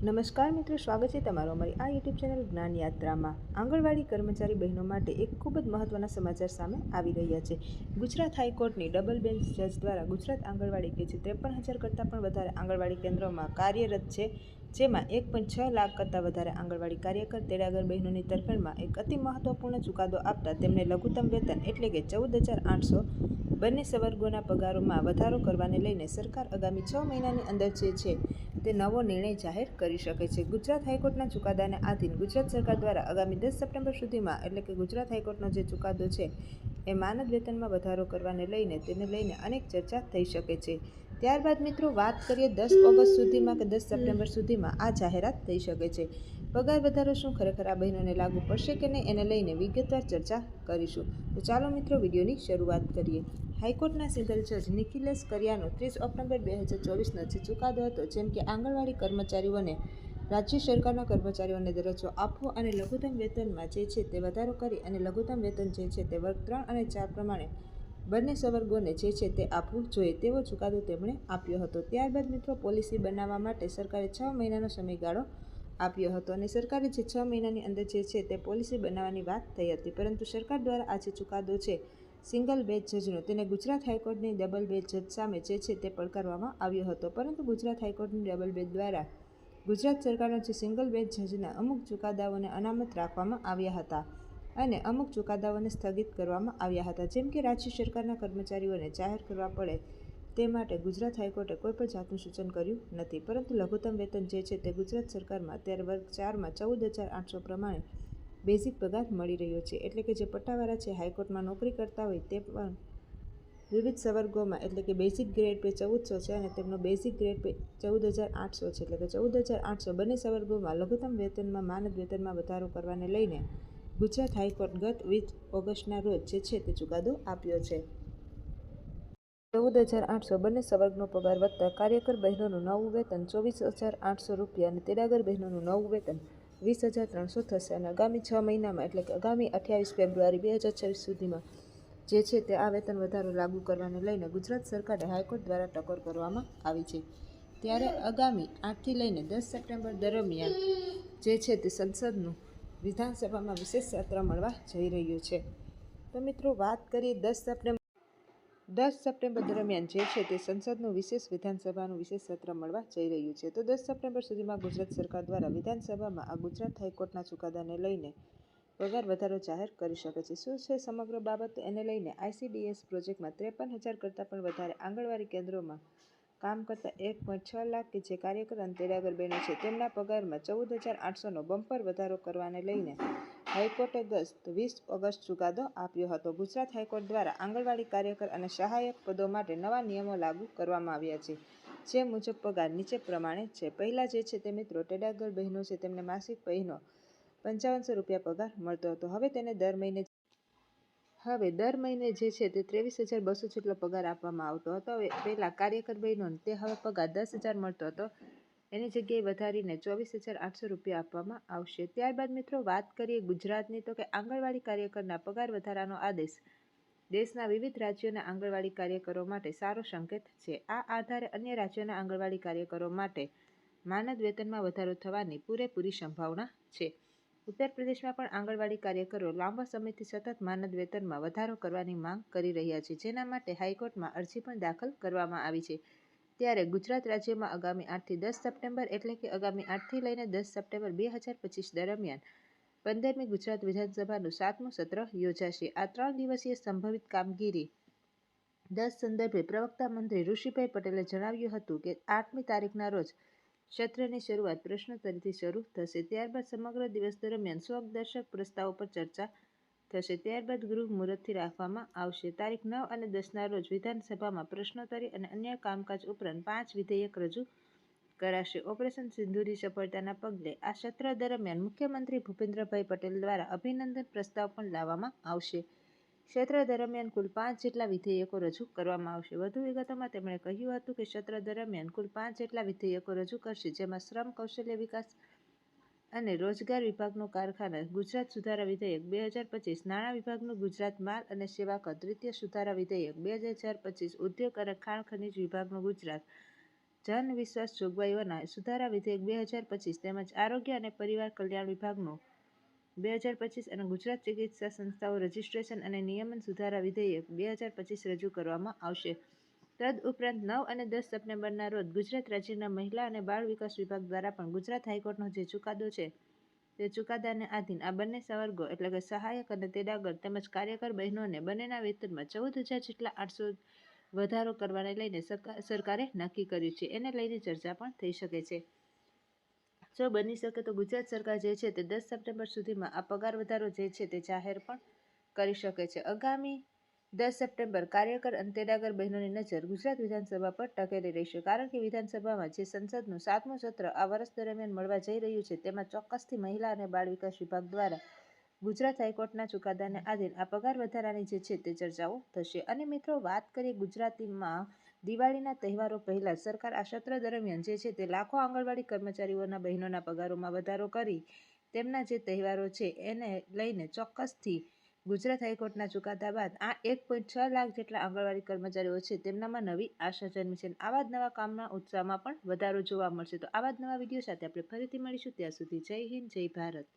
નમસ્કાર મિત્રો, સ્વાગત છે તમારું અમારી આ યુટ્યુબ ચેનલ જ્ઞાન યાત્રામાં। આંગણવાડી કર્મચારી બહેનો માટે એક ખૂબ જ મહત્વના સમાચાર સામે આવી રહ્યા છે। ગુજરાત હાઈકોર્ટની ડબલ બેન્ચ જજ દ્વારા ગુજરાત આંગણવાડી કે જે 53,000 કરતાં પણ વધારે આંગણવાડી કેન્દ્રોમાં કાર્યરત છે, જેમાં 1.6 લાખ કરતાં વધારે આંગણવાડી કાર્યકર તેડાગર બહેનોની તરફેણમાં એક અતિ મહત્વપૂર્ણ ચુકાદો આપતા તેમને લઘુત્તમ વેતન એટલે કે 14,800 બંને સંવર્ગોના પગારોમાં વધારો કરવાને લઈને સરકાર આગામી 6 મહિનાની અંદર જે છે તે નવો નિર્ણય જાહેર કરી શકે છે। ગુજરાત હાઈકોર્ટના ચુકાદાને આધીન ગુજરાત સરકાર દ્વારા આગામી 10 સપ્ટેમ્બર સુધીમાં એટલે કે ગુજરાત હાઈકોર્ટનો જે ચુકાદો છે એ માનદ વેતનમાં વધારો કરવાને લઈને અનેક ચર્ચા થઈ શકે છે। ત્યારબાદ મિત્રો વાત કરીએ 10 ઓગસ્ટ સુધીમાં કે 10 સપ્ટેમ્બર સુધીમાં આ જાહેરાત થઈ શકે છે। પગાર વધારો શું ખરેખર આ બહેનોને લાગુ પડશે કે નહીં એને લઈને વિગતવાર ચર્ચા કરીશું। તો ચાલો મિત્રો વિડીયોની શરૂઆત કરીએ। હાઈકોર્ટના સિંગલ જજ નિખિલેશ કરિયાનો 30 ઓક્ટોબર 2024નો જે ચુકાદો હતો, જેમ કે આંગણવાડી કર્મચારીઓને રાજ્ય સરકારના કર્મચારીઓને દરજ્જો આપવો અને લઘુત્તમ વેતનમાં જે છે તે વધારો કરી અને લઘુત્તમ વેતન જે છે તે વર્ગ 3 અને 4 પ્રમાણે બંને સંવર્ગોને જે છે તે આપવું જોઈએ તેવો ચુકાદો તેમણે આપ્યો હતો। ત્યારબાદ મિત્રો પોલિસી બનાવવા માટે સરકારે 6 મહિનાનો સમયગાળો આપ્યો હતો અને સરકારે જે 6 મહિનાની અંદર જે છે તે પોલિસી બનાવવાની વાત થઈ હતી, પરંતુ સરકાર દ્વારા આ જે ચુકાદો છે સિંગલ બેન્ચ જજનો તેને ગુજરાત હાઈકોર્ટની ડબલ બેન્ચ જજ સામે જે છે તે પડકારવામાં આવ્યો હતો, પરંતુ ગુજરાત હાઈકોર્ટની ડબલ બેન્ચ દ્વારા ગુજરાત સરકારના જે સિંગલ બેન્ચ જજના અમુક ચુકાદાઓને અનામત રાખવામાં આવ્યા હતા અને અમુક ચુકાદાઓને સ્થગિત કરવામાં આવ્યા હતા, જેમ કે રાજ્ય સરકારના કર્મચારીઓને જાહેર કરવા પડે તે માટે ગુજરાત હાઈકોર્ટે કોઈપણ જાતનું સૂચન કર્યું નથી, પરંતુ લઘુત્તમ વેતન જે છે તે ગુજરાત સરકારમાં અત્યારે વર્ગ 4માં 14,800 પ્રમાણે બેઝિક પગાર મળી રહ્યો છે। એટલે કે જે પટ્ટાવાળા છે હાઈકોર્ટમાં નોકરી કરતા હોય તે પણ વિવિધ સંવર્ગોમાં એટલે કે બેઝિક ગ્રેડ પે 1400 છે અને તેમનો બેઝિક ગ્રેડ પે 14,800 છે, એટલે કે 14,800 બંને સંવર્ગોમાં લઘુત્તમ વેતનમાં માનદ વેતનમાં વધારો કરવાને લઈને ગુજરાત હાઈકોર્ટ ગત 20 ઓગસ્ટના રોજ જે છે તે ચુકાદો આપ્યો છે। 14,800 બંને સંવર્ગનો પગાર વધતા કાર્યકર બહેનોનું નવું વેતન 24,800 રૂપિયા અને તેડાગર બહેનોનું નવું વેતન 20,300 થશે અને આગામી 6 મહિનામાં એટલે કે આગામી 28 ફેબ્રુઆરી 2026 સુધીમાં જે છે તે આ વેતન વધારો લાગુ કરવાને લઈને ગુજરાત સરકારે હાઈકોર્ટ દ્વારા ટકોર કરવામાં આવી છે। ત્યારે આગામી 8થી લઈને 10 સપ્ટેમ્બર દરમિયાન જે છે તે સંસદનું વિધાનસભામાં વિશેષ સત્ર મળવા જઈ રહ્યું છે। તો મિત્રો વાત કરીએ 10 સપ્ટેમ્બર દરમિયાન જે છે તે સંસદનું વિધાનસભાનું વિશેષ સત્ર મળવા જઈ રહ્યું છે। તો 10 સપ્ટેમ્બર સુધીમાં ગુજરાત સરકાર દ્વારા વિધાનસભામાં આ ગુજરાત હાઈકોર્ટના ચુકાદાને લઈને પગાર વધારો જાહેર કરી શકે છે। શું છે સમગ્ર બાબત એને લઈને ICDS પ્રોજેક્ટમાં 53,000 કરતાં પણ વધારે આંગણવાડી કેન્દ્રોમાં કામ કરતા 1.6 લાખ કે જે કાર્યકર અને તેડાગર બહેનો છે તેમના પગારમાં 14,800નો બમ્પર વધારો કરવાને લઈને હાઈકોર્ટે ગત 20 ઓગસ્ટ ચુકાદો આપ્યો હતો। ગુજરાત હાઈકોર્ટ દ્વારા આંગણવાડી કાર્યકર અને સહાયક પદો માટે નવા નિયમો લાગુ કરવામાં આવ્યા છે, જે મુજબ પગાર નીચે પ્રમાણે છે। પહેલા જે છે તે મિત્રો તેડાગર બહેનો છે તેમને માસિક મહિનો 5500 રૂપિયા પગાર મળતો હતો, હવે દર મહિને જે છે તે 23,200 જેટલો પગાર આપવામાં આવતો હતો। પહેલા કાર્યકર બહેનોને તે હવે પગાર 10,000 મળતો હતો, એની જગ્યાએ વધારીને 24,800 રૂપિયા આપવામાં આવશે। ત્યારબાદ મિત્રો વાત કરીએ ગુજરાતની, તો કે આંગણવાડી કાર્યકરના પગાર વધારાનો આદેશ દેશના વિવિધ રાજ્યોના આંગણવાડી કાર્યકરો માટે સારો સંકેત છે। આ આધારે અન્ય રાજ્યોના આંગણવાડી કાર્યકરો માટે માનદ વેતનમાં વધારો થવાની પૂરેપૂરી સંભાવના છે। ઉત્તર પ્રદેશમાં પણ આંગણવાડી કાર્યકરો લાંબા સમયથી સતત માનદ વેતનમાં વધારો કરવાની માંગ કરી રહ્યા છે, જેના માટે હાઈકોર્ટમાં અરજી પણ દાખલ કરવામાં આવી છે। ત્યારે ગુજરાત રાજ્યમાં આગામી 8થી 10 સપ્ટેમ્બર એટલે કે આગામી 8થી લઈને 10 સપ્ટેમ્બર 2025 દરમિયાન 15મી ગુજરાત વિધાનસભાનું 7મું સત્ર યોજાશે। આ 3 દિવસીય સંભવિત કામગીરી 10 સંદર્ભે પ્રવક્તા મંત્રી ઋષિભાઈ પટેલે જણાવ્યું હતું કે 8મી તારીખના રોજ સત્રની શરૂઆત પ્રશ્નોત્તરીથી શરૂ થશે, ત્યારબાદ સમગ્ર દિવસ દરમિયાન શોકદર્શક પ્રસ્તાવો પર ચર્ચા થશે, ત્યારબાદ ગૃહ મુહૂર્તથી રાખવામાં આવશે। તારીખ 9 અને 10ના રોજ વિધાનસભામાં પ્રશ્નોત્તરી અને અન્ય કામકાજ ઉપરાંત 5 વિધેયક રજૂ કરાશે। ઓપરેશન સિંધુરની સફળતાના પગલે આ સત્ર દરમિયાન મુખ્યમંત્રી ભૂપેન્દ્રભાઈ પટેલ દ્વારા અભિનંદન પ્રસ્તાવ પણ લાવવામાં આવશે। સત્ર દરમિયાન કુલ 5 જેટલા વિધેયકો રજૂ કરવામાં આવશે। વધુ વિગતોમાં તેમણે કહ્યું હતું કે સત્ર દરમિયાન કુલ 5 જેટલા વિધેયકો રજૂ કરશે, જેમાં શ્રમ કૌશલ્ય વિકાસ અને રોજગાર વિભાગનું કારખાના ગુજરાત સુધારા વિધેયક 2025, નાણાં વિભાગનું ગુજરાત માલ અને સેવા કર દ્વિતીય સુધારા વિધેયક 2025, ઉદ્યોગ અને ખાણ ખનીજ વિભાગનું ગુજરાત જન વિશ્વાસ જોગવાઈઓના સુધારા વિધેયક 2025 તેમજ આરોગ્ય અને પરિવાર કલ્યાણ વિભાગનો 2025 અને ગુજરાત ચિકિત્સા સંસ્થાઓ રજિસ્ટ્રેશન અને નિયમન સુધારા વિધેયક 2025 રજૂ કરવામાં આવશે. તદઉપરાંત 9 અને 10 સપ્ટેમ્બરના રોજ ગુજરાત રાજ્યના મહિલા અને બાળ વિકાસ વિભાગ દ્વારા પણ ગુજરાત હાઈકોર્ટનો જે ચુકાદો છે તે ચુકાદાને આધીન આ બંને સંવર્ગો એટલે કે સહાયક અને તેડાગર તેમજ કાર્યકર બહેનોને બંનેના વેતનમાં 14,000 જેટલા 800 વધારો કરવાને લઈને સરકારે નક્કી કર્યું છે. એને લઈને ચર્ચા પણ થઈ શકે છે. જો બની શકે તો ગુજરાત સરકાર જે છે તે 10 સપ્ટેમ્બર સુધીમાં આ પગાર વધારો જે છે તે જાહેર પણ કરી શકે છે. આગામી 10 સપ્ટેમ્બર કાર્યકર અને તેડાગર બહેનોની નજર ગુજરાત વિધાનસભા પર ટકેલી રહેશે. કારણ કે વિધાનસભામાં જે સંસદનું 7મું સત્ર આ વર્ષ દરમિયાન મળવા જઈ રહ્યું છે તેમાં ચોક્કસથી મહિલા અને બાળ વિકાસ વિભાગ દ્વારા ગુજરાત હાઈકોર્ટના ચુકાદાને આધીન આ પગાર વધારાની જે છે તે ચર્ચાઓ થશે. અને મિત્રો, વાત કરીએ ગુજરાતીમાં દિવાળીના તહેવારો પહેલા સરકાર આ સત્ર દરમિયાન જે છે તે લાખો આંગણવાડી કર્મચારીઓના બહેનોના પગારોમાં વધારો કરી તેમના જે તહેવારો છે એને લઈને ચોક્કસથી ગુજરાત હાઈકોર્ટના ચુકાદા બાદ આ 1.6 લાખ જેટલા આંગણવાડી કર્મચારીઓ છે તેમનામાં નવી આશા જન્મી છે. આવા જ નવા કામના ઉત્સાહમાં પણ વધારો જોવા મળશે. તો આવા જ નવા વિડીયો સાથે આપણે ફરીથી મળીશું. ત્યાં સુધી જય હિન્દ, જય ભારત.